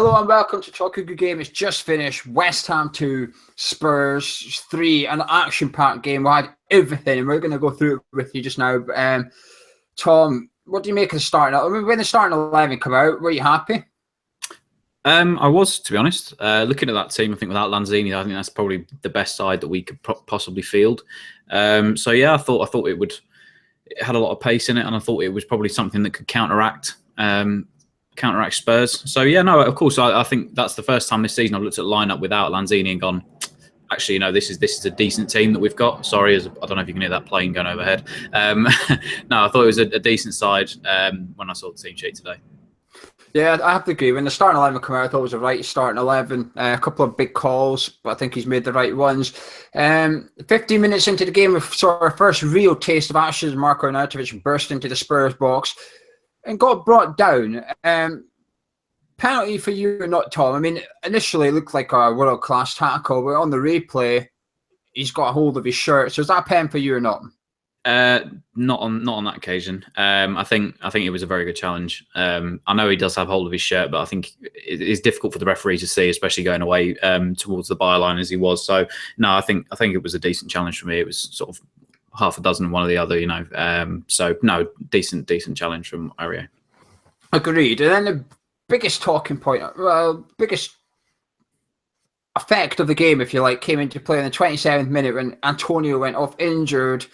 Hello and welcome to Talk a Good Game. It's just finished. West Ham 2, Spurs 3, an action-packed game. We had everything, and we're going to go through it with you just now. Tom, what do you make of the starting? I mean, when the starting 11 come out, were you happy? I was, to be honest. Looking at that team, I think without Lanzini, I think that's probably the best side that we could possibly field. So yeah, I thought it had a lot of pace in it, and I thought it was probably something that could counteract Spurs. So yeah, no, of course, I think that's the first time this season I've looked at the lineup without Lanzini and gone, actually, this is a decent team that we've got. Sorry, I don't know if you can hear that plane going overhead. No, I thought it was a decent side when I saw the team sheet today. Yeah, I have to agree. When the starting 11 came out, I thought it was a right starting 11. A couple of big calls, but I think he's made the right ones. 15 minutes into the game, we saw our first real taste of ashes. Marko Arnautovic burst into the Spurs box and got brought down. Penalty for you or not, Tom? I mean, initially it looked like a world-class tackle, but on the replay, he's got a hold of his shirt. So is that a pen for you or not? Not on that occasion. I think it was a very good challenge. I know he does have hold of his shirt, but I think it is difficult for the referee to see, especially going away towards the byline as he was. So no, I think it was a decent challenge for me. It was sort of half a dozen, one or the other, So no, decent challenge from Aurier. Agreed. And then the biggest talking point, biggest effect of the game, if you like, came into play in the 27th minute when Antonio went off injured.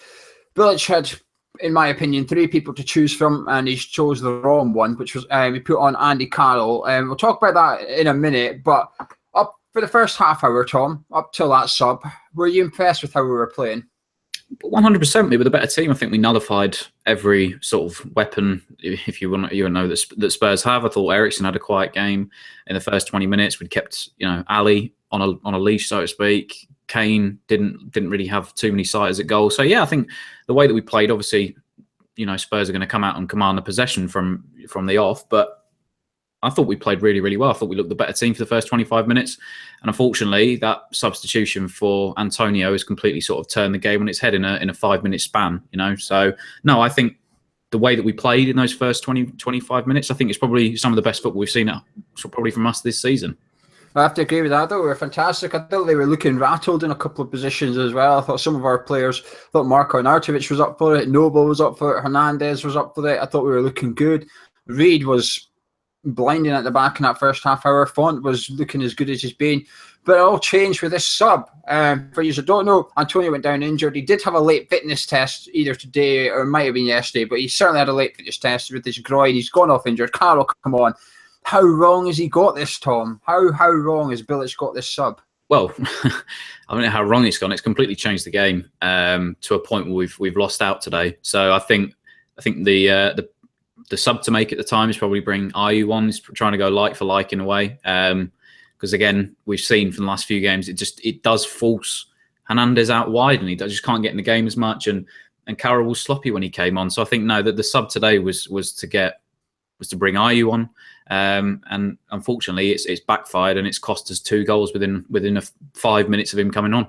Bilic had, in my opinion, 3 people to choose from, and he chose the wrong one, which was he put on Andy Carroll. We'll talk about that in a minute, but up for the first half hour, Tom, up till that sub, were you impressed with how we were playing? 100%. We were the better team. I think we nullified every sort of weapon, if you want to know, that Spurs have. I thought Eriksen had a quiet game in the first 20 minutes. We'd kept, Ali on a leash, so to speak. Kane didn't really have too many sighters at goal. So yeah, I think the way that we played, obviously, Spurs are going to come out and command the possession from the off, but I thought we played really, really well. I thought we looked the better team for the first 25 minutes. And unfortunately, that substitution for Antonio has completely sort of turned the game on its head in a 5-minute span, So, no, I think the way that we played in those first 25 minutes, I think it's probably some of the best football we've seen probably from us this season. I have to agree with that. I thought we were fantastic. I thought they were looking rattled in a couple of positions as well. I thought some of our players, Marko Arnautovic was up for it, Noble was up for it, Hernandez was up for it. I thought we were looking good. Reed was blinding at the back in that first half hour. Font was looking as good as he's been. But it all changed with this sub. For you who don't know, Antonio went down injured. He did have a late fitness test either today or it might have been yesterday, but he certainly had a late fitness test with his groin. He's gone off injured. Carroll, come on. How wrong has he got this, Tom? How wrong has Bilic got this sub? Well, I don't know how wrong it's gone. It's completely changed the game to a point where we've lost out today. So I think the sub to make at the time is probably bring Ayew on. He's trying to go like for like in a way. Because again, we've seen from the last few games, it does force Hernandez out wide, and he just can't get in the game as much. And Carroll was sloppy when he came on. So I think that the sub today was to bring Ayew on. And unfortunately, it's backfired and it's cost us 2 goals within 5 minutes of him coming on.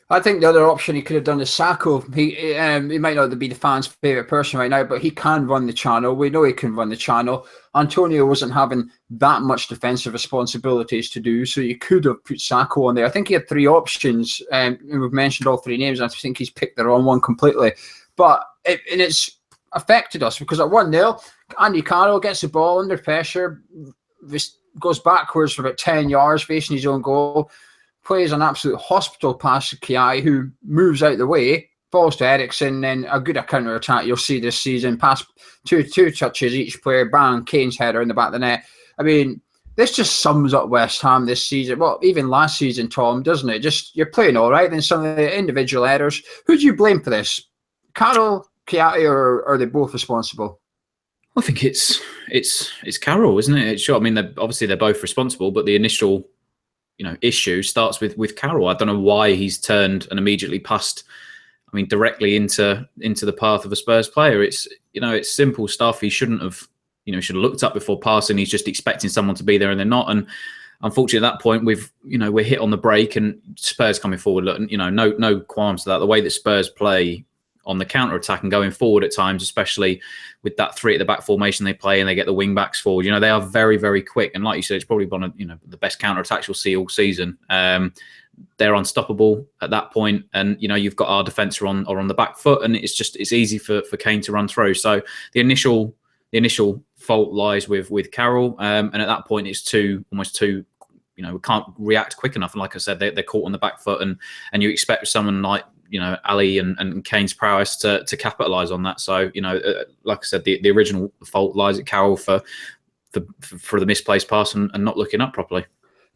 I think the other option he could have done is Sacco. He might not be the fans' favourite person right now, but he can run the channel. We know he can run the channel. Antonio wasn't having that much defensive responsibilities to do, so you could have put Sacco on there. I think he had 3 options, and we've mentioned all 3 names. I think he's picked the wrong one completely. But it's affected us because at 1-0, Andy Carroll gets the ball under pressure, goes backwards for about 10 yards facing his own goal, plays an absolute hospital pass to Kouyate, who moves out the way, falls to Eriksen, and a good counter-attack you'll see this season. Pass two touches each player, bang, Kane's header in the back of the net. I mean, this just sums up West Ham this season. Well, even last season, Tom, doesn't it? Just you're playing all right, then some of the individual errors. Who do you blame for this? Carroll, Kouyate, or are they both responsible? I think it's Carroll, isn't it? Sure. I mean, they're both responsible, but the initial issue starts with Carroll. I don't know why he's turned and immediately passed, directly into the path of a Spurs player. It's simple stuff. He shouldn't have, should have looked up before passing. He's just expecting someone to be there and they're not. And unfortunately, at that point, we're hit on the break and Spurs coming forward. No qualms to that. The way that Spurs play on the counter attack and going forward at times, especially with that 3 at the back formation they play, and they get the wing backs forward. They are very, very quick, and like you said, it's probably one of the best counter attacks you'll see all season. They're unstoppable at that point, and you've got our defence are on the back foot, and it's easy for Kane to run through. So the initial fault lies with Carroll, and at that point it's almost too. We can't react quick enough, and like I said, they're caught on the back foot, and you expect someone like Ali and Kane's prowess to capitalise on that. So like I said, the original fault lies at Carroll for the misplaced pass and not looking up properly.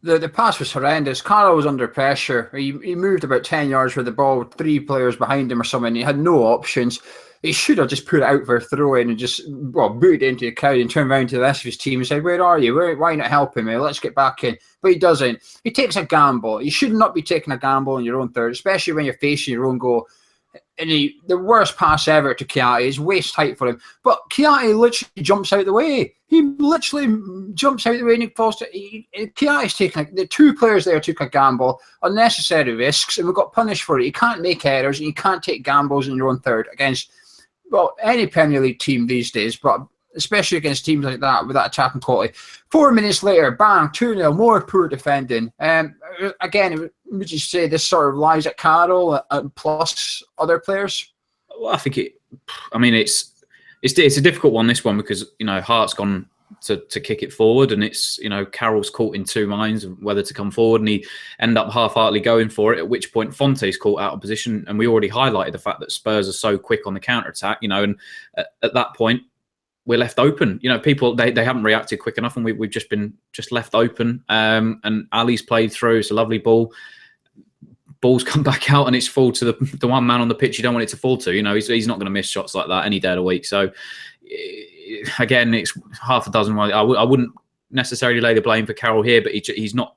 The pass was horrendous. Carroll was under pressure. He moved about 10 yards with the ball with 3 players behind him or something. He had no options. He should have just put it out for a throw-in and just booted it into the crowd and turned around to the rest of his team and said, "Where are you? Why not helping me? Let's get back in." But he doesn't. He takes a gamble. You should not be taking a gamble in your own third, especially when you're facing your own goal. And the worst pass ever to Kouyate is waist height for him. But Kouyate literally jumps out the way. He literally jumps out the way and he falls to... Kouyate's taking... The 2 players there took a gamble, unnecessary risks, and we got punished for it. You can't make errors and you can't take gambles in your own third against... any Premier League team these days, but especially against teams like that with that attacking quality. 4 minutes later, bang, 2-0, more poor defending. Again, would you say this sort of lies at Carroll plus other players? Well, I think it's a difficult one, this one, because Hart's gone to kick it forward, and it's Carroll's caught in 2 minds of whether to come forward, and he end up half-heartedly going for it, at which point Fonte's caught out of position, and we already highlighted the fact that Spurs are so quick on the counter-attack, and at that point we're left open. People they haven't reacted quick enough, and we've just been left open, and Ali's played through. It's a lovely ball. Ball's come back out, and it's fall to the one man on the pitch you don't want it to fall to. He's not going to miss shots like that any day of the week. So again, it's half a dozen. I wouldn't necessarily lay the blame for Carroll here, but he's not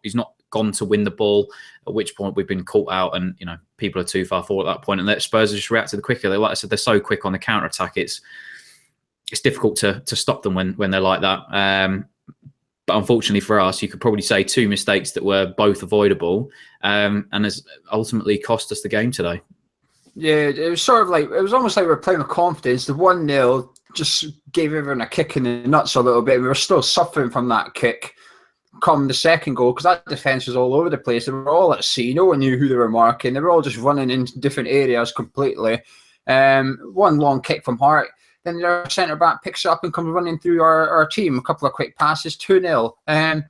gone to win the ball. At which point we've been caught out, and people are too far forward at that point, and the Spurs have just reacted quicker. Like I said, they're so quick on the counter attack. It's difficult to stop them when they're like that. But unfortunately for us, you could probably say 2 mistakes that were both avoidable, and has ultimately cost us the game today. Yeah, it was almost like we were playing with confidence. The 1-0 just gave everyone a kick in the nuts a little bit. We were still suffering from that kick come the second goal, because that defence was all over the place. They were all at sea. No one knew who they were marking. They were all just running in different areas completely. One long kick from Hart. Then their centre-back picks it up and comes running through our team. A couple of quick passes, 2-0.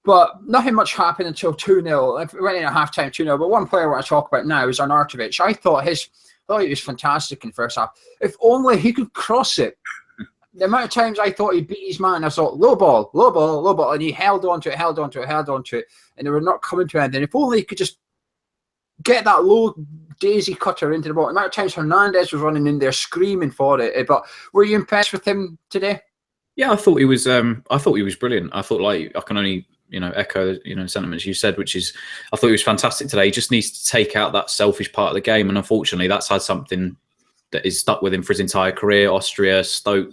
But nothing much happened until 2-0. We went in at half-time 2-0. But one player I want to talk about now is Arnautovic. I thought he was fantastic in the first half. If only he could cross it. The amount of times I thought he beat his man, I thought, low ball, and he held on to it, and they were not coming to anything. If only he could just get that low daisy cutter into the ball. The amount of times Hernandez was running in there screaming for it. But were you impressed with him today? Yeah, I thought he was brilliant. I thought, like, I can only echo sentiments you said, which is I thought he was fantastic today. He just needs to take out that selfish part of the game, and unfortunately that's had something that is stuck with him for his entire career. Austria, Stoke,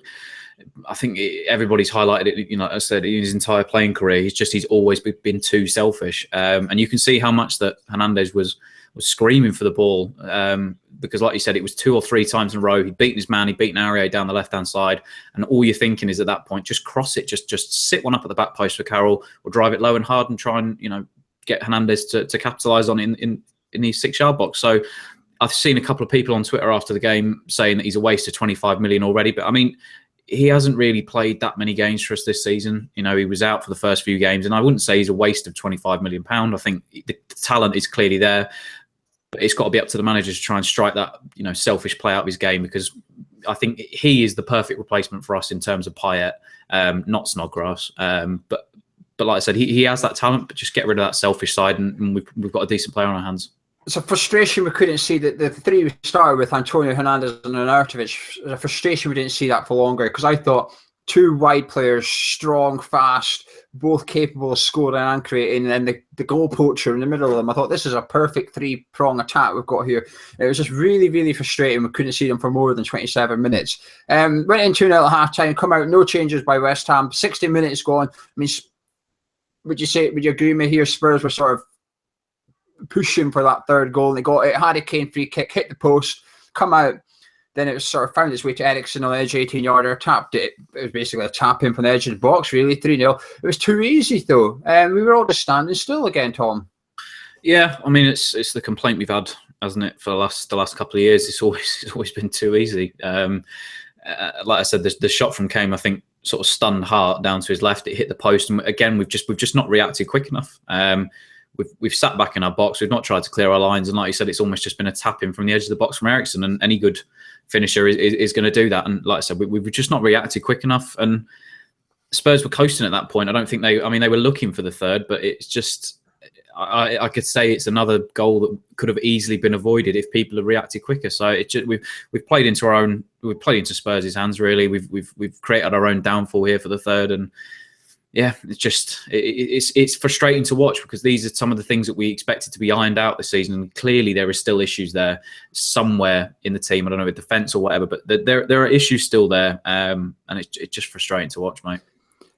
I think everybody's highlighted it. I said in his entire playing career, he's always been too selfish, and you can see how much that Hernandez was screaming for the ball, because, like you said, it was 2 or 3 times in a row. He'd beaten his man, he'd beaten Aurier down the left-hand side, and all you're thinking is at that point, just cross it, just sit one up at the back post for Carroll, or drive it low and hard and try and get Hernandez to capitalise on in the 6-yard box. So I've seen a couple of people on Twitter after the game saying that he's a waste of 25 million already, but I mean, he hasn't really played that many games for us this season. He was out for the first few games, and I wouldn't say he's a waste of £25 million. I think the talent is clearly there, but it's got to be up to the manager to try and strike that, selfish play out of his game, because I think he is the perfect replacement for us in terms of Payet, not Snodgrass. But like I said, he has that talent, but just get rid of that selfish side, and we've got a decent player on our hands. It's a frustration we couldn't see that the 3 we started with, Antonio Hernandez and Arnautovic. It's a frustration we didn't see that for longer, because I thought 2 wide players, strong, fast, both capable of scoring and creating, and then the goal poacher in the middle of them. I thought this is a perfect 3-prong attack we've got here. It was just really, really frustrating. We couldn't see them for more than 27 minutes. Went in 2-0 at half-time, come out, no changes by West Ham. 60 minutes gone. I mean, would you agree with me here? Spurs were sort of pushing for that 3rd goal, and they got it. Harry Kane free kick, hit the post. come out. Then it was sort of found its way to Eriksen on the edge, 18-yarder, tapped it. It was basically a tap in from the edge of the box, really, 3-0. It was too easy, though. We were all just standing still again, Tom. Yeah, I mean, it's the complaint we've had, hasn't it, for the last couple of years? It's always been too easy. Like I said, the shot from Kane, I think, sort of stunned Hart down to his left. It hit the post, and again, we've just not reacted quick enough. We've sat back in our box. We've not tried to clear our lines, and like you said, it's almost just been a tap in from the edge of the box from Eriksen. And any good finisher is going to do that. And like I said, we've just not reacted quick enough. And Spurs were coasting at that point. I don't think they were looking for the third, but it's just. I could say it's another goal that could have easily been avoided if people had reacted quicker. So we've played into Spurs' hands, really. We've created our own downfall here for the third, and yeah, it's frustrating to watch because these are some of the things that we expected to be ironed out this season, and clearly there are still issues there somewhere in the team. I don't know, with defence or whatever, but there are issues still there, and it's just frustrating to watch, mate.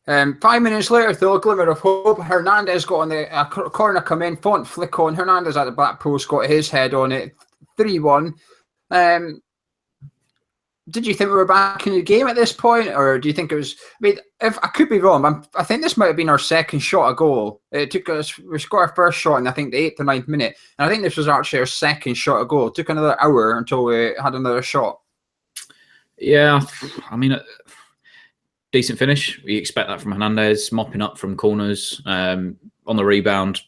5 minutes later, though, a glimmer of hope. Hernandez got on the corner, come in, Font flick on. Hernandez at the back post, got his head on it. 3-1. Did you think we were back in the game at this point, or do you think it was? I mean, if I could be wrong, I think this might have been our second shot a goal. It took us. We scored our first shot in I think the 8th or 9th minute, and I think this was actually our second shot a goal. It took another hour until we had another shot. Yeah, I mean. Decent finish. We expect that from Hernandez, mopping up from corners, on the rebound.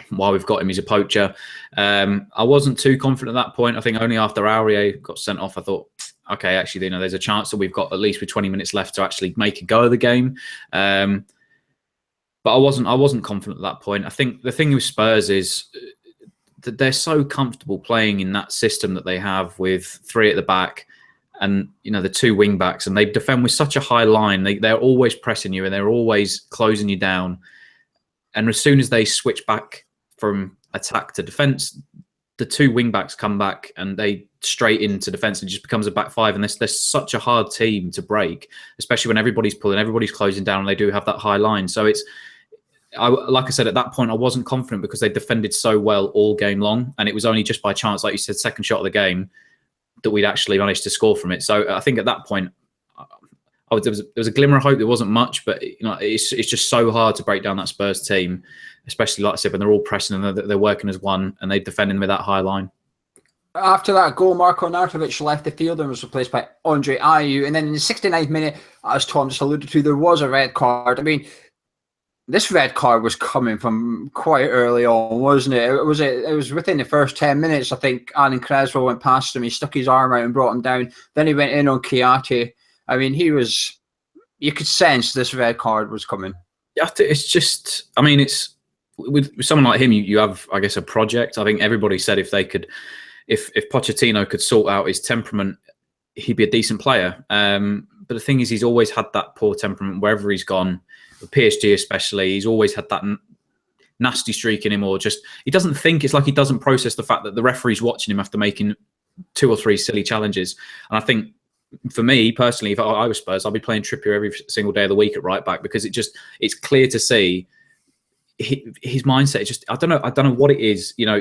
While we've got him, he's a poacher. I wasn't too confident at that point. I think only after Aurier got sent off, I thought, okay, actually, there's a chance that we've got at least with 20 minutes left to actually make a go of the game. But I wasn't confident at that point. I think the thing with Spurs is that they're so comfortable playing in that system that they have with 3 at the back. And, the 2 wing backs, and they defend with such a high line. They're always pressing you and they're always closing you down. And as soon as they switch back from attack to defence, the 2 wing backs come back and they straight into defence, and it just becomes a back 5. And they're such a hard team to break, especially when everybody's pulling, everybody's closing down, and they do have that high line. So like I said, at that point, I wasn't confident because they defended so well all game long. And it was only just by chance, like you said, second shot of the game, that we'd actually managed to score from it. So I think at that point, there was a glimmer of hope. There wasn't much, but it's just so hard to break down that Spurs team, especially like I said, when they're all pressing and they're working as one and they're defending with that high line. After that goal, Marko Arnautovic left the field and was replaced by Andre Ayew. And then in the 69th minute, as Tom just alluded to, there was a red card. I mean, this red card was coming from quite early on, wasn't it? It was within the first 10 minutes. I think Alan Creswell went past him. He stuck his arm out and brought him down. Then he went in on Kouyate. I mean, you could sense this red card was coming. Yeah, it's just, I mean, it's with someone like him, you have, I guess, a project. I think everybody said if Pochettino could sort out his temperament, he'd be a decent player. But the thing is, he's always had that poor temperament wherever he's gone. With PSG especially, he's always had that nasty streak in him, or just he doesn't think. It's like he doesn't process the fact that the referee's watching him after making 2 or 3 silly challenges. And I think for me personally, if I was Spurs, I'd be playing Trippier every single day of the week at right back, because it's clear to see his mindset. I don't know what it is. You're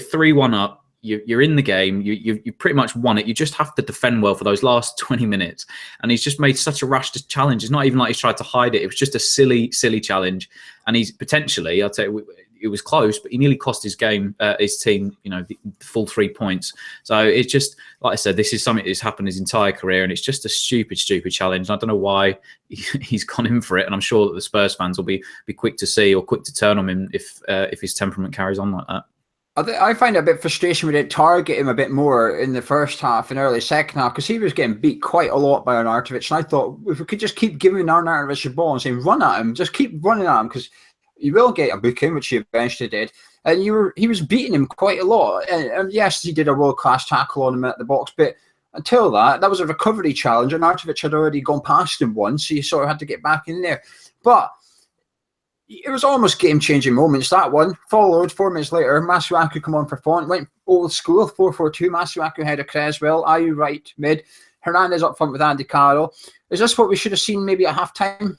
3-1 up. You're in the game. You pretty much won it. You just have to defend well for those last 20 minutes. And he's just made such a rash challenge. It's not even like he's tried to hide it. It was just a silly challenge. And he's potentially, I'll tell you, it was close, but he nearly cost his team, the full 3 points. So it's just, like I said, this is something that's happened his entire career, and it's just a stupid challenge. And I don't know why he's gone in for it. And I'm sure that the Spurs fans will be quick to see or quick to turn on him if his temperament carries on like that. I find it a bit frustration we didn't target him a bit more in the first half and early second half, because he was getting beat quite a lot by Arnautovic. And I thought if we could just keep giving Arnautovic the ball and saying, run at him, just keep running at him, because you will get a booking, which he eventually did. And he was beating him quite a lot. And yes, he did a world-class tackle on him at the box, but until that was a recovery challenge. And Arnautovic had already gone past him once, so you sort of had to get back in there. But it was almost game-changing moments, that one. Followed 4 minutes later, Masuaku come on for Font, went old school, 4-4-2. Masuaku ahead of Creswell, Ayew right mid, Hernandez up front with Andy Carroll. Is this what we should have seen maybe at half-time?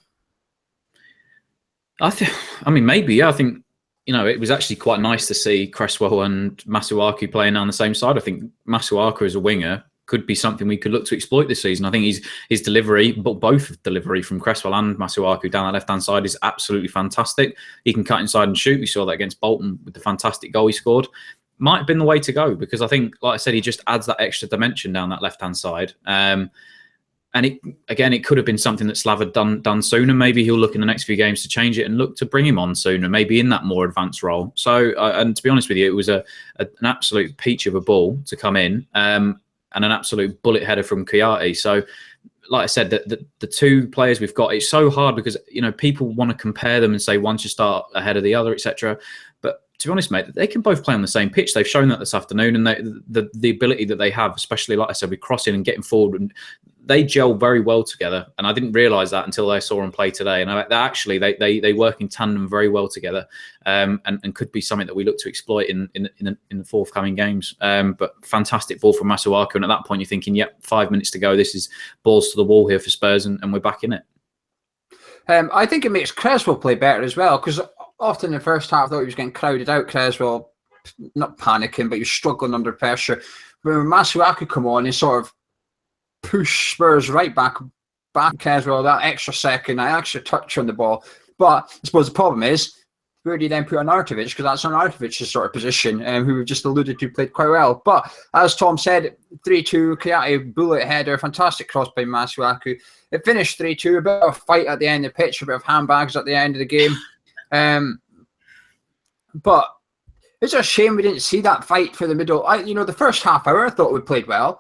I mean, maybe, yeah. I think it was actually quite nice to see Cresswell and Masuaku playing on the same side. I think Masuaku as a winger could be something we could look to exploit this season. I think his delivery, but both delivery from Cresswell and Masuaku down that left-hand side is absolutely fantastic. He can cut inside and shoot. We saw that against Bolton with the fantastic goal he scored. Might have been the way to go because I think, like I said, he just adds that extra dimension down that left-hand side. And it could have been something that Slav had done sooner. Maybe he'll look in the next few games to change it and look to bring him on sooner, maybe in that more advanced role. So, and to be honest with you, it was an absolute peach of a ball to come in. And an absolute bullet header from Kouyate. So, like I said, the two players we've got, it's so hard because people want to compare them and say one should start ahead of the other, etc. But to be honest, mate, they can both play on the same pitch. They've shown that this afternoon, and the ability that they have, especially like I said, with crossing and getting forward, and they gel very well together. And I didn't realise that until I saw them play today. And they work in tandem very well together, and could be something that we look to exploit in the forthcoming games. But fantastic ball from Masuaku, and at that point you're thinking, yep, 5 minutes to go. This is balls to the wall here for Spurs, and we're back in it. I think it makes Cresswell play better as well, because often in the first half I thought he was getting crowded out. Cresswell, not panicking, but he was struggling under pressure. When Masuaku come on, he sort of push Spurs right back as well, that extra second, that extra touch on the ball. But I suppose the problem is, where do you then put Arnautovic? Because that's Arnautovic's sort of position, who we've just alluded to played quite well. But as Tom said, 3-2, Kouyate bullet header, fantastic cross by Masuaku. It finished 3-2, a bit of a fight at the end of the pitch, a bit of handbags at the end of the game. But it's a shame we didn't see that fight for the middle. The first half hour I thought we played well.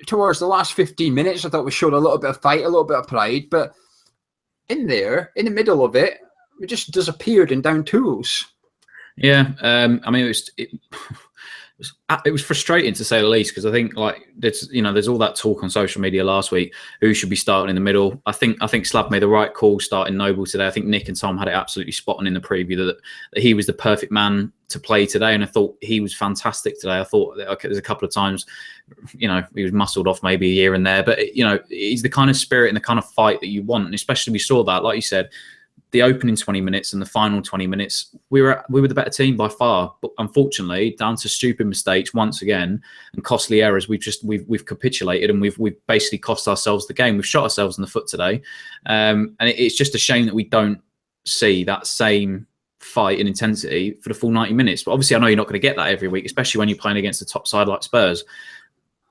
Towards the last 15 minutes, I thought we showed a little bit of fight, a little bit of pride, but in the middle of it, we just disappeared in down tools. Yeah, it was frustrating to say the least, because I think there's all that talk on social media last week. Who should be starting in the middle? I think Slav made the right call starting Noble today. I think Nick and Tom had it absolutely spot on in the preview that he was the perfect man to play today, and I thought he was fantastic today. I thought there's a couple of times, he was muscled off maybe here and there, but he's the kind of spirit and the kind of fight that you want, and especially we saw that, like you said, the opening 20 minutes and the final 20 minutes, we were the better team by far. But unfortunately, down to stupid mistakes once again and costly errors, we've capitulated, and we've basically cost ourselves the game. We've shot ourselves in the foot today, and it's just a shame that we don't see that same fight and intensity for the full 90 minutes. But obviously, I know you're not going to get that every week, especially when you're playing against a top side like Spurs.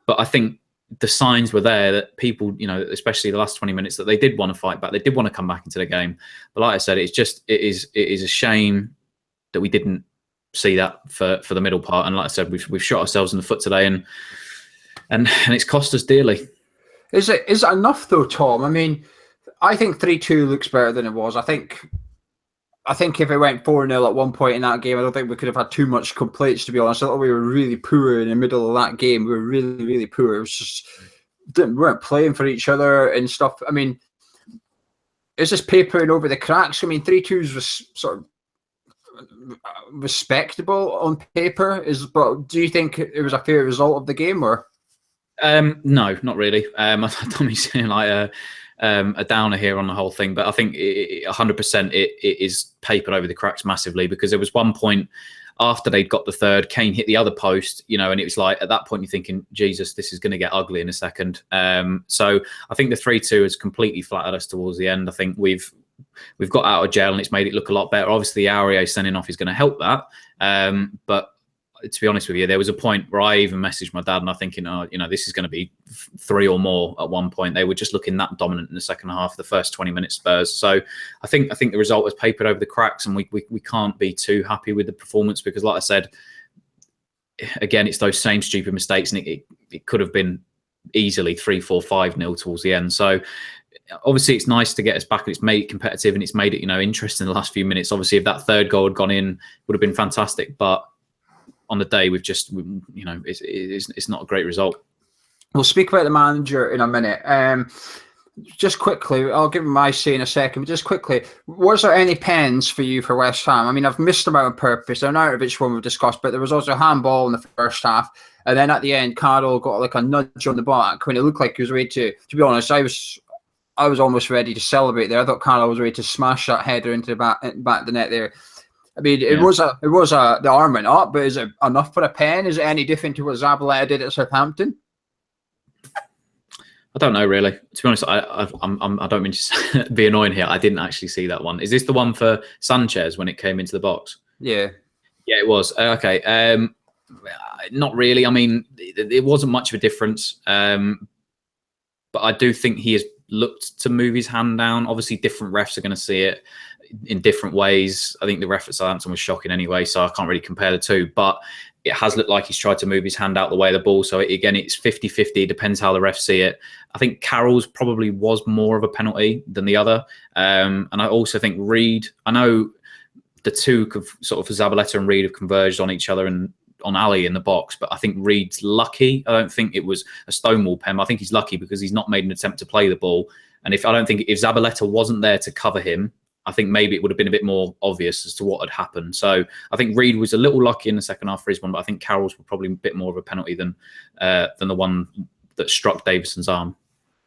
But I think the signs were there that people, especially the last 20 minutes, that they did want to fight back. They did want to come back into the game. But like I said, it is a shame that we didn't see that for the middle part. And like I said, we've shot ourselves in the foot today, and it's cost us dearly. Is it enough though, Tom? I mean, I think 3-2 looks better than it was. I think if it went 4-0 at one point in that game, I don't think we could have had too much complaints, to be honest. I thought we were really poor in the middle of that game. We were really, really poor. It was just, we weren't playing for each other and stuff. I mean, is this papering over the cracks? I mean, 3-2 was sort of respectable on paper. But do you think it was a fair result of the game, or? No, not really. I don't mean saying like a downer here on the whole thing, but I think 100% it is papered over the cracks massively, because there was one point after they'd got the third, Kane hit the other post, and it was like at that point you're thinking, Jesus, this is going to get ugly in a second. So I think the 3-2 has completely flattered us towards the end. I think we've got out of jail and it's made it look a lot better. Obviously, Aurier sending off is going to help that, but to be honest with you, there was a point where I even messaged my dad and I'm thinking, this is going to be 3 or more at one point. They were just looking that dominant in the second half, the first 20 minutes Spurs. So I think the result was papered over the cracks, and we can't be too happy with the performance, because like I said, again, it's those same stupid mistakes, and it could have been easily 3-4, 5-0 towards the end. So obviously it's nice to get us back, and it's made it competitive, and it's made it, interesting in the last few minutes. Obviously, if that third goal had gone in, it would have been fantastic, but on the day, it's not a great result. We'll speak about the manager in a minute. Just quickly, I'll give him my say in a second, but just quickly, was there any pens for you for West Ham? I mean, I've missed them out on purpose. I don't know which one we've discussed, but there was also a handball in the first half, and then at the end, Carroll got like a nudge on the back when it looked like he was ready to be honest, I was I was almost ready to celebrate there. I thought Carlo was ready to smash that header into the back of the net there. I mean, it was the arm went up, but is it enough for a pen? Is it any different to what Zabaleta did at Southampton? I don't know, really. To be honest, I don't mean to be annoying here. I didn't actually see that one. Is this the one for Sanchez when it came into the box? Yeah. Yeah, it was. Okay. Not really. I mean, it wasn't much of a difference. But I do think he has looked to move his hand down. Obviously, different refs are going to see it in different ways. I think the ref at Southampton was shocking anyway, so I can't really compare the two. But it has looked like he's tried to move his hand out the way of the ball. So again, it's 50-50. It depends how the refs see it. I think Carroll's probably was more of a penalty than the other. And I also think Reed, I know the two sort of Zabaleta and Reed have converged on each other and on Ali in the box, but I think Reed's lucky. I don't think it was a stonewall pen. I think he's lucky because he's not made an attempt to play the ball. And if Zabaleta wasn't there to cover him, I think maybe it would have been a bit more obvious as to what had happened. So I think Reed was a little lucky in the second half for his one, but I think Carroll's were probably a bit more of a penalty than the one that struck Davison's arm.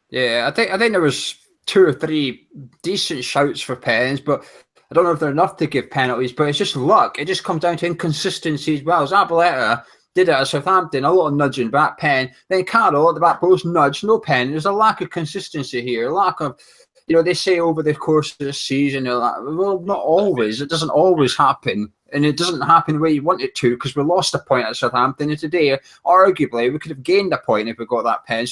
Yeah, I think there was 2 or 3 decent shouts for pens, but I don't know if they're enough to give penalties. But it's just luck. It just comes down to inconsistency as well. Zabaleta did it at Southampton, a lot of nudging back pen. Then Carroll at the back post nudge, no pen. There's a lack of consistency here, a lack of. They say over the course of the season, well, not always. It doesn't always happen. And it doesn't happen the way you want it to because we lost a point at Southampton. And today, arguably, we could have gained a point if we got that pen.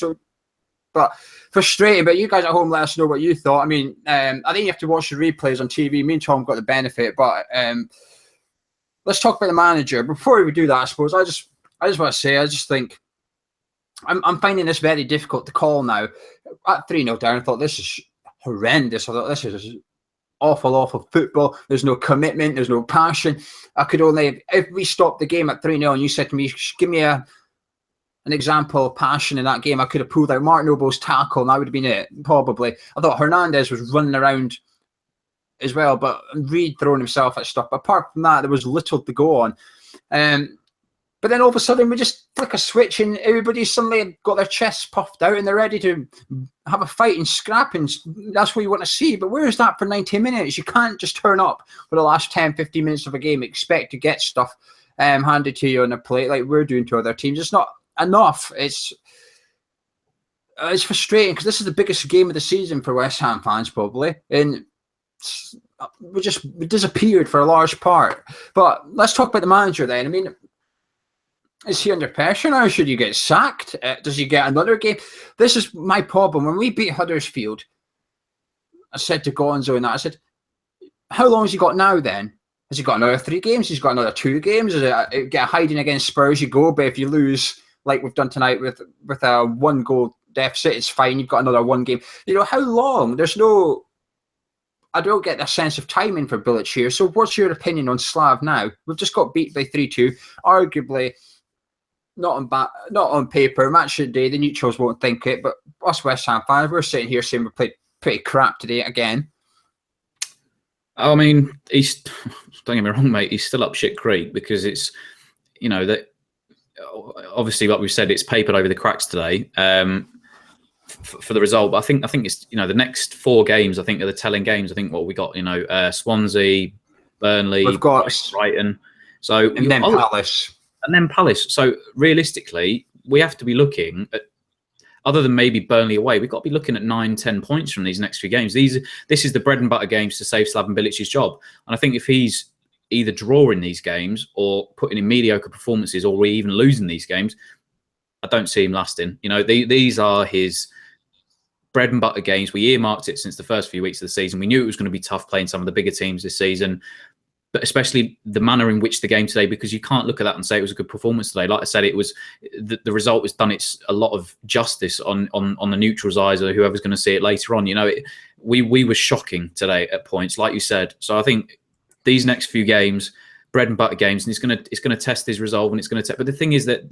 But frustrating. But you guys at home, let us know what you thought. I mean, I think you have to watch the replays on TV. Me and Tom got the benefit. But let's talk about the manager. Before we do that, I suppose, I just want to say, I just think I'm finding this very difficult to call now. At 3-0 down, I thought this is horrendous. I thought this is awful football. There's no commitment. There's no passion. I could only, if we stopped the game at 3-0 and you said to me, give me an example of passion in that game, I could have pulled out Mark Noble's tackle and that would have been it, probably. I thought Hernandez was running around as well, but Reed throwing himself at stuff. But apart from that, there was little to go on. But then all of a sudden, we just flick a switch and everybody suddenly got their chests puffed out and they're ready to have a fight and scrap. And that's what you want to see. But where is that for 90 minutes? You can't just turn up for the last 10, 15 minutes of a game, expect to get stuff handed to you on a plate like we're doing to other teams. It's not enough. It's frustrating because this is the biggest game of the season for West Ham fans, probably. And we disappeared for a large part. But let's talk about the manager then. I mean, is he under pressure now? Should you get sacked? Does he get another game? This is my problem. When we beat Huddersfield, I said to Gonzo and that, I said, how long has he got now then? Has he got another 3 games? He's got another 2 games? Is it get hiding against Spurs? You go, but if you lose, like we've done tonight with a 1-goal deficit, it's fine. You've got another 1 game. How long? I don't get a sense of timing for Bilic here. So what's your opinion on Slav now? We've just got beat by 3-2. Arguably, not on paper. Match of the day, the neutrals won't think it, but us West Ham fans, we're sitting here saying we played pretty crap today again. I mean, don't get me wrong, mate. He's still up shit creek because it's, that obviously, like we said, it's papered over the cracks today for the result. But I think it's the next 4 games. I think are the telling games. I think what we got, Swansea, Burnley, we've got Brighton, so and then Palace. And then Palace. So realistically, we have to be looking at, other than maybe Burnley away, we've got to be looking at 9-10 points from these next few games. This is the bread and butter games to save Slaven Bilic's job. And I think if he's either drawing these games or putting in mediocre performances or even losing these games, I don't see him lasting. These are his bread and butter games. We earmarked it since the first few weeks of the season. We knew it was going to be tough playing some of the bigger teams this season. But especially the manner in which the game today, because you can't look at that and say it was a good performance today. Like I said, it was the result has done a lot of justice on the neutrals' eyes or whoever's going to see it later on. We were shocking today at points, like you said. So I think these next few games, bread and butter games, and it's going to test his resolve and it's going to. But the thing is that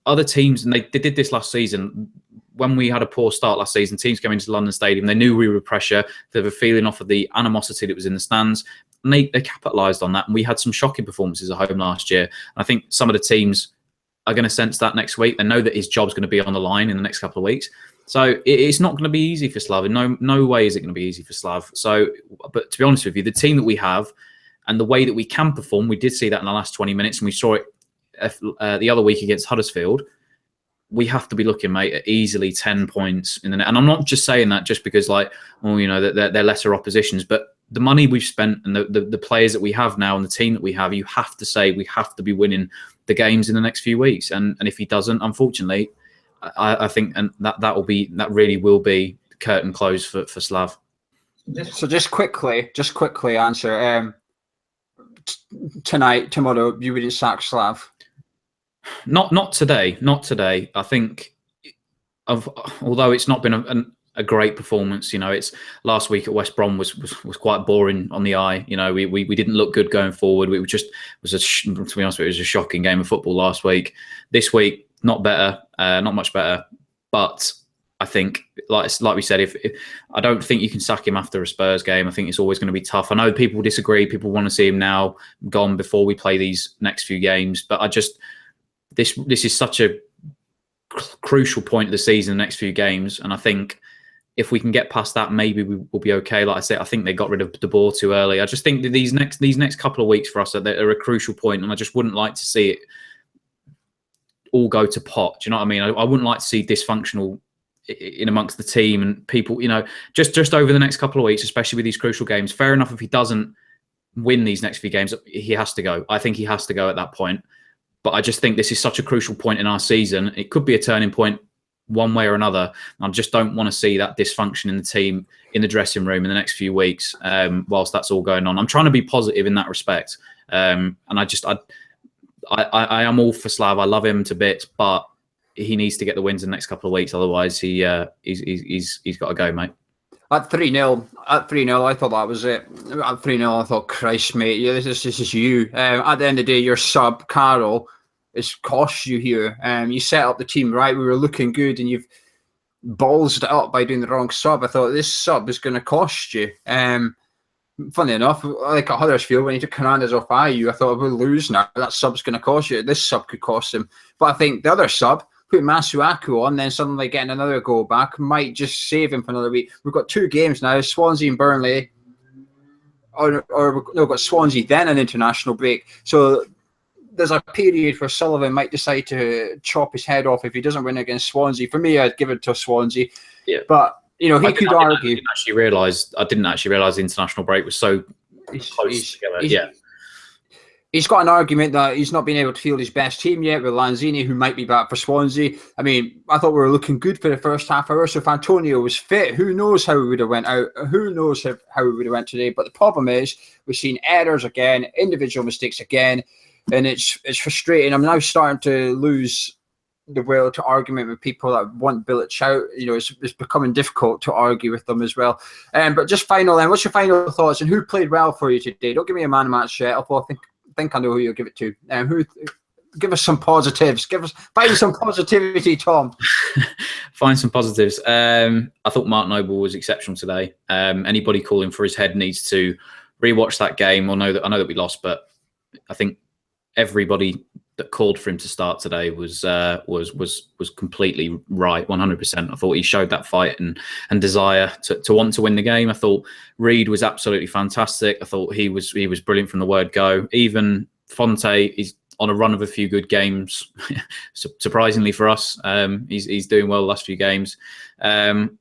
other teams, and they did this last season. When we had a poor start last season, teams came into London Stadium. They knew we were pressure. They were feeling off of the animosity that was in the stands. And they capitalised on that. And we had some shocking performances at home last year. And I think some of the teams are going to sense that next week. They know that his job's going to be on the line in the next couple of weeks. So it's not going to be easy for Slav. In no way is it going to be easy for Slav. So, but to be honest with you, the team that we have and the way that we can perform, we did see that in the last 20 minutes, and we saw it the other week against Huddersfield. We have to be looking, mate, at easily 10 points in the net. And I'm not just saying that just because, like, well, you know, they're lesser oppositions, but the money we've spent and the players that we have now and the team that we have, you have to say we have to be winning the games in the next few weeks. And if he doesn't, unfortunately, I think and that really will be curtain closed for Slav. So just quickly answer. Tonight, tomorrow, you wouldn't sack Slav. Not today. I think, although it's not been a great performance, you know, it's last week at West Brom was quite boring on the eye. You know, we didn't look good going forward. We were just to be honest, it was a shocking game of football last week. This week, not much better. But I think, like we said, if I don't think you can sack him after a Spurs game. I think it's always going to be tough. I know people disagree. People want to see him now gone before we play these next few games. But this is such a crucial point of the season, the next few games, and I think if we can get past that, maybe we will be okay. Like I said, I think they got rid of De Boer too early. I just think that these next couple of weeks for us are a crucial point, and I just wouldn't like to see it all go to pot. Do you know what I mean? I wouldn't like to see dysfunctional in amongst the team and people. You know, just over the next couple of weeks, especially with these crucial games. Fair enough if he doesn't win these next few games, he has to go. I think he has to go at that point. But I just think this is such a crucial point in our season. It could be a turning point one way or another. I just don't want to see that dysfunction in the team, in the dressing room in the next few weeks whilst that's all going on. I'm trying to be positive in that respect. And I am all for Slav. I love him to bits, but he needs to get the wins in the next couple of weeks. Otherwise, he's got to go, mate. At 3-0, I thought that was it. At 3-0, I thought, Christ, mate, yeah, this is you. At the end of the day, your sub, Carroll, it's cost you here. You set up the team right. We were looking good, and you've ballsed it up by doing the wrong sub. I thought this sub is going to cost you. Funny enough, like at Huddersfield, when he took Hernandez off IU, I thought we'll lose now. That sub's going to cost you. This sub could cost him. But I think the other sub, put Masuaku on, then suddenly getting another goal back might just save him for another week. We've got 2 games now, Swansea and Burnley. We've got Swansea, then an international break. So there's a period where Sullivan might decide to chop his head off if he doesn't win against Swansea. For me, I'd give it to Swansea. Yeah. But, you know, he could argue. I didn't actually realise the international break was so close together. Yeah. He's got an argument that he's not been able to field his best team yet with Lanzini, who might be back for Swansea. I mean, I thought we were looking good for the first half hour. So if Antonio was fit, who knows how we would have went out? Who knows how we would have went today? But the problem is we've seen errors again, individual mistakes again, and it's frustrating. I'm now starting to lose the will to argument with people that want Bilic out. You know, it's becoming difficult to argue with them as well. But just final then, what's your final thoughts and who played well for you today? Don't give me a man match yet, although I think I know who you'll give it to. Give us some positives. Find some positivity, Tom. Find some positives. I thought Mark Noble was exceptional today. Anybody calling for his head needs to rewatch that game. I know that we lost, but I think everybody that called for him to start today was completely right, 100%. I thought he showed that fight and desire to want to win the game. I thought Reed was absolutely fantastic. I thought he was brilliant from the word go. Even Fonte is on a run of a few good games, surprisingly for us. He's doing well the last few games. And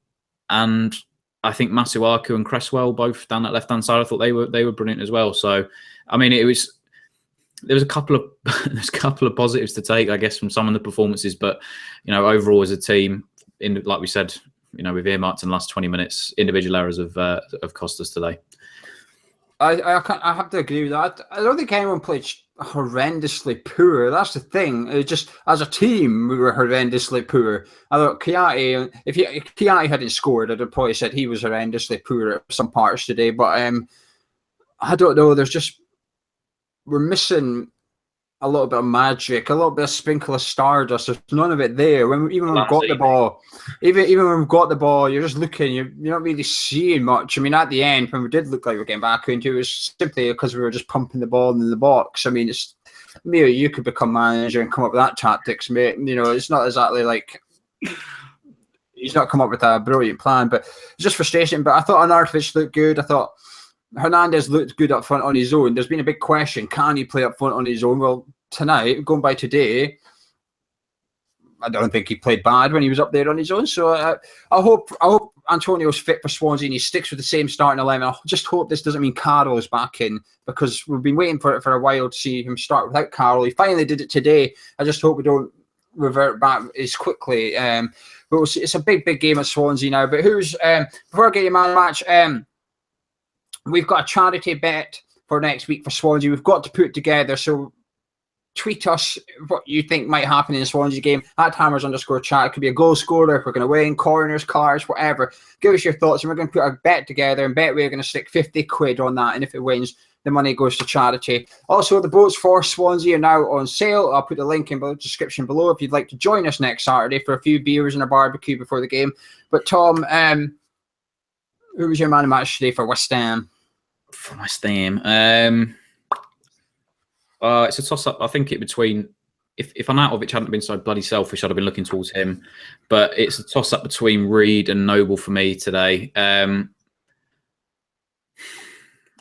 I think Masuaku and Cresswell, both down that left-hand side, I thought they were brilliant as well. So, I mean, there was a couple of positives to take, I guess, from some of the performances, but you know, overall as a team, like we said, you know, we've earmarked in the last 20 minutes, individual errors have cost us today. I have to agree with that. I don't think anyone played horrendously poor. That's the thing. It just as a team, we were horrendously poor. I thought Kouyate, if Kouyate hadn't scored, I'd have probably said he was horrendously poor at some parts today. But I don't know. We're missing a little bit of magic, a little bit of sprinkle of stardust. There's none of it there. Even when we've got the ball, even when we've got the ball, you're just looking. You're not really seeing much. I mean, at the end, when we did look like we were getting back into it, it was simply because we were just pumping the ball in the box. I mean, it's maybe you could become manager and come up with that tactics, mate. You know, it's not exactly like he's not come up with a brilliant plan, but it's just frustrating. But I thought Arnautovic looked good. I thought Hernandez looked good up front on his own. There's been a big question: can he play up front on his own? Well, tonight, going by today, I don't think he played bad when he was up there on his own. So I hope Antonio's fit for Swansea and he sticks with the same starting 11. I just hope this doesn't mean Carroll's back in, because we've been waiting for it for a while to see him start without Carroll. He finally did it today. I just hope we don't revert back as quickly. But we'll see. It's a big game at Swansea now. But who's before I get your man match? We've got a charity bet for next week for Swansea. We've got to put it together. So tweet us what you think might happen in the Swansea game at @Hammers_chat. It could be a goal scorer if we're going to win, corners, cards, whatever. Give us your thoughts, and we're going to put a bet together, and bet we're going to stick 50 quid on that. And if it wins, the money goes to charity. Also, the boats for Swansea are now on sale. I'll put the link in the description below if you'd like to join us next Saturday for a few beers and a barbecue before the game. But Tom, who was your man of match today for West Ham? For West Ham, it's a toss-up. I think between if Arnautovic hadn't been so bloody selfish, I'd have been looking towards him. But it's a toss-up between Reed and Noble for me today.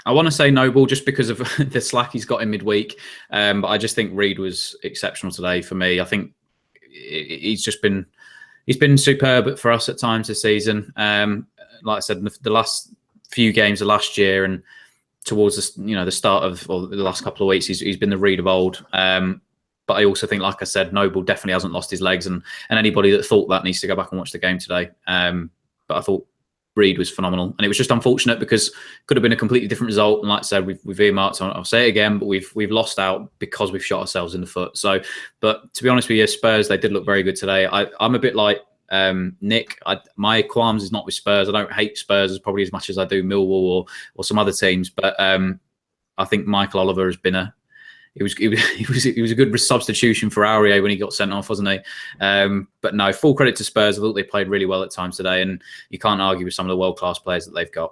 I want to say Noble just because of the slack he's got in midweek. But I just think Reed was exceptional today for me. I think he's been superb for us at times this season. Like I said, the last few games of last year and towards the start of the last couple of weeks, he's been the Reed of old. But I also think, like I said, Noble definitely hasn't lost his legs, and anybody that thought that needs to go back and watch the game today. But I thought Reed was phenomenal, and it was just unfortunate because it could have been a completely different result. And like I said, we've earmarked. I'll say it again, but we've lost out because we've shot ourselves in the foot. So, but to be honest with you, Spurs, they did look very good today. I'm a bit like Nick. My qualms is not with Spurs. I don't hate Spurs as probably as much as I do Millwall or some other teams. But I think Michael Oliver has been he was a good substitution for Aurier when he got sent off, wasn't he? But no, full credit to Spurs. I thought they played really well at times today, and you can't argue with some of the world-class players that they've got.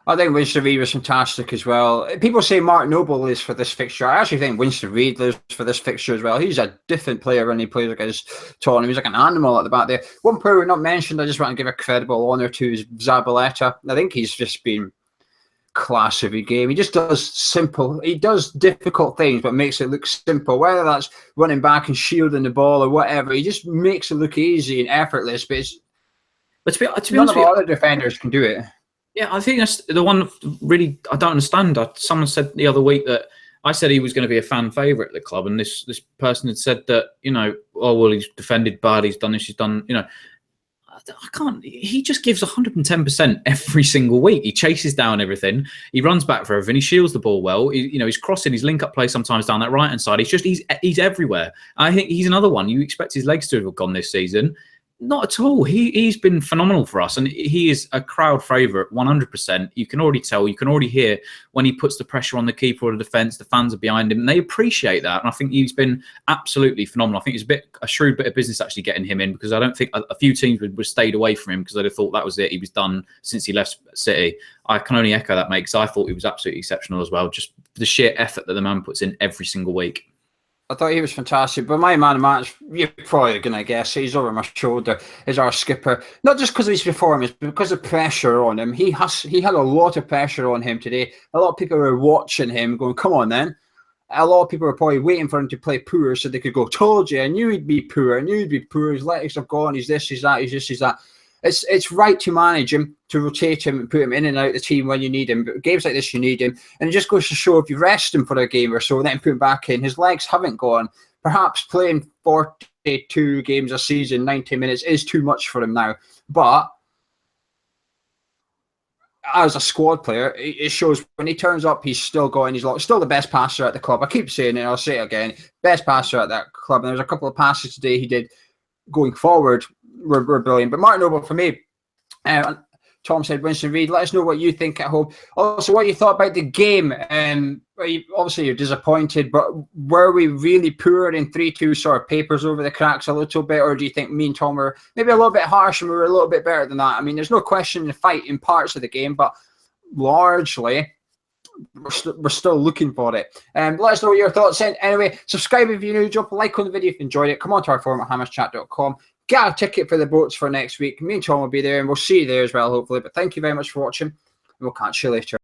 I think Winston Reid was fantastic as well. People say Mark Noble is for this fixture. I actually think Winston Reid is for this fixture as well. He's a different player when he plays against Tottenham. He's like an animal at the back there. One player we've not mentioned, I just want to give a credible honour to, is Zabaleta. I think he's just been class every game. He just does difficult things but makes it look simple, whether that's running back and shielding the ball or whatever. He just makes it look easy and effortless, but to be honest, none of our other defenders can do it. Yeah, I think that's the one really I don't understand. Someone said the other week that I said he was going to be a fan favourite at the club, and this person had said that, oh, well, he's defended bad, he's done this, he's done, I can't. He just gives 110% every single week. He chases down everything. He runs back for everything. He shields the ball well. He's crossing his link-up play sometimes down that right-hand side. He's everywhere. I think he's another one. You expect his legs to have gone this season. Not at all. He's been phenomenal for us, and he is a crowd favourite, 100%. You can already tell, you can already hear when he puts the pressure on the keeper or the defence, the fans are behind him, and they appreciate that. And I think he's been absolutely phenomenal. I think it's a shrewd bit of business actually getting him in, because I don't think a few teams would stayed away from him because they'd have thought that was it. He was done since he left City. I can only echo that, mate, because I thought he was absolutely exceptional as well. Just the sheer effort that the man puts in every single week. I thought he was fantastic, but my man of match, you're probably going to guess, he's over my shoulder, is our skipper. Not just because of his performance, but because of pressure on him. He had a lot of pressure on him today. A lot of people were watching him going, come on then. A lot of people were probably waiting for him to play poor so they could go, told you, I knew he'd be poor, his legs have gone, he's this, he's that, he's this, he's that. It's right to manage him, to rotate him and put him in and out of the team when you need him. But games like this, you need him. And it just goes to show, if you rest him for a game or so and then put him back in, his legs haven't gone. Perhaps playing 42 games a season, 90 minutes is too much for him now. But as a squad player, it shows when he turns up, he's still going. He's still the best passer at the club. I keep saying it, I'll say it again. Best passer at that club. And there's a couple of passes today he did going forward were brilliant. But Martin Noble for me, Tom said Winston Reid. Let us know what you think at home. Also, what you thought about the game. Obviously, you're disappointed, but were we really poor in 3-2, sort of papers over the cracks a little bit, or do you think me and Tom were maybe a little bit harsh and we were a little bit better than that? I mean, there's no question in the fight in parts of the game, but largely, we're still looking for it. Let us know what your thoughts are. Anyway, subscribe if you're new, drop a like on the video if you enjoyed it. Come on to our forum at hammerschat.com. get a ticket for the boats for next week. Me and Tom will be there, and we'll see you there as well, hopefully. But thank you very much for watching, and we'll catch you later.